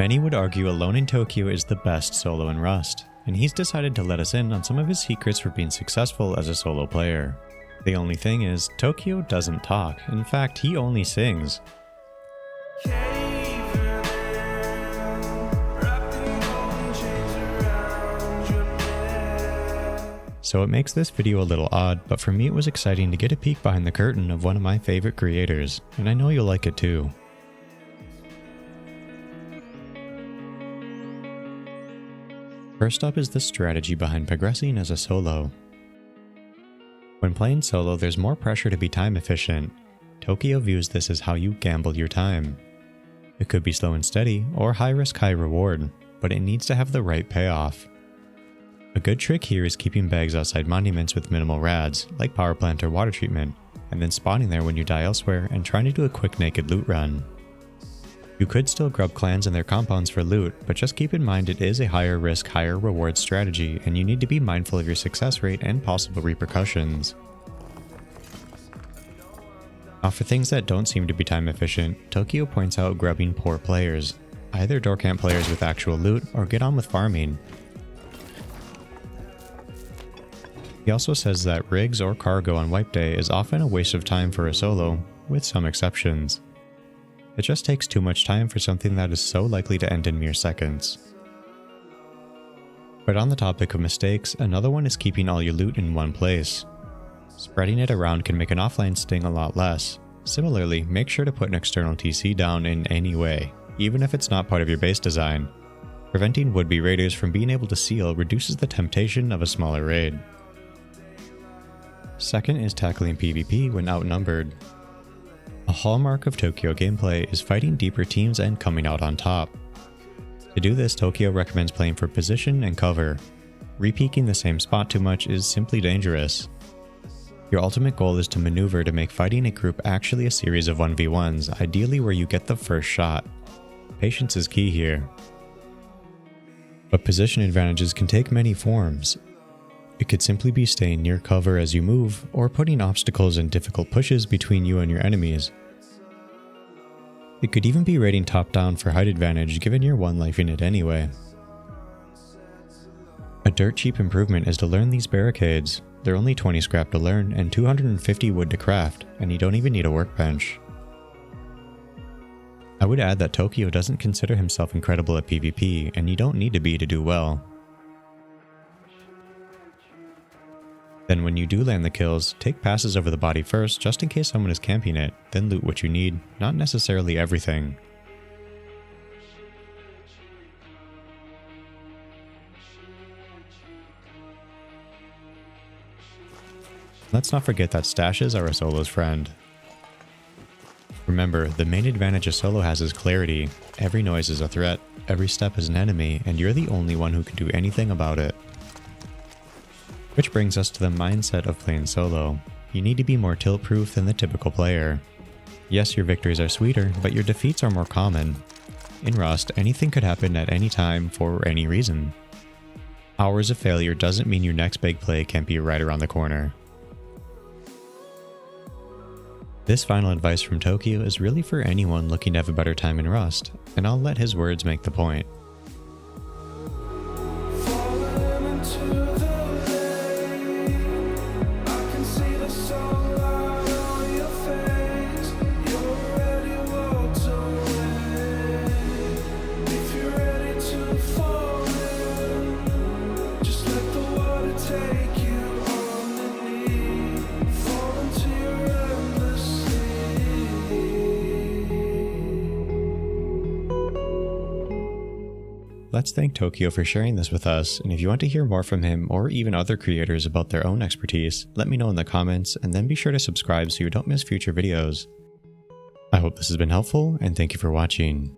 Many would argue Alone in Tokyo is the best solo in Rust, and he's decided to let us in on some of his secrets for being successful as a solo player. The only thing is, Tokyo doesn't talk. In fact, he only sings. So it makes this video a little odd, but for me it was exciting to get a peek behind the curtain of one of my favorite creators, and I know you'll like it too. First up is the strategy behind progressing as a solo. When playing solo, there's more pressure to be time efficient. Tokyo views this as how you gamble your time. It could be slow and steady, or high risk, high reward, but it needs to have the right payoff. A good trick here is keeping bags outside monuments with minimal rads, like power plant or water treatment, and then spawning there when you die elsewhere and trying to do a quick naked loot run. You could still grub clans and their compounds for loot, but just keep in mind it is a higher risk, higher reward strategy, and you need to be mindful of your success rate and possible repercussions. Now for things that don't seem to be time efficient, Tokyo points out grubbing poor players. Either door camp players with actual loot, or get on with farming. He also says that rigs or cargo on wipe day is often a waste of time for a solo, with some exceptions. It just takes too much time for something that is so likely to end in mere seconds. But on the topic of mistakes, another one is keeping all your loot in one place. Spreading it around can make an offline sting a lot less. Similarly, make sure to put an external TC down in any way, even if it's not part of your base design. Preventing would-be raiders from being able to seal reduces the temptation of a smaller raid. Second is tackling PvP when outnumbered. A hallmark of Tokyo gameplay is fighting deeper teams and coming out on top. To do this, Tokyo recommends playing for position and cover. Repeaking the same spot too much is simply dangerous. Your ultimate goal is to maneuver to make fighting a group actually a series of 1v1s, ideally where you get the first shot. Patience is key here. But position advantages can take many forms. It could simply be staying near cover as you move, or putting obstacles and difficult pushes between you and your enemies. It could even be raiding top down for height advantage given your one life in it anyway. A dirt cheap improvement is to learn these barricades. They're only 20 scrap to learn and 250 wood to craft, and you don't even need a workbench. I would add that Tokyo doesn't consider himself incredible at PvP, and you don't need to be to do well. Then when you do land the kills, take passes over the body first just in case someone is camping it, then loot what you need, not necessarily everything. Let's not forget that stashes are a solo's friend. Remember, the main advantage a solo has is clarity. Every noise is a threat, every step is an enemy, and you're the only one who can do anything about it. Which brings us to the mindset of playing solo. You need to be more tilt-proof than the typical player. Yes, your victories are sweeter, but your defeats are more common. In Rust, anything could happen at any time for any reason. Hours of failure doesn't mean your next big play can't be right around the corner. This final advice from Tokyo is really for anyone looking to have a better time in Rust, and I'll let his words make the point. Let's thank Tokyo for sharing this with us, and if you want to hear more from him or even other creators about their own expertise, let me know in the comments, and then be sure to subscribe so you don't miss future videos. I hope this has been helpful, and thank you for watching.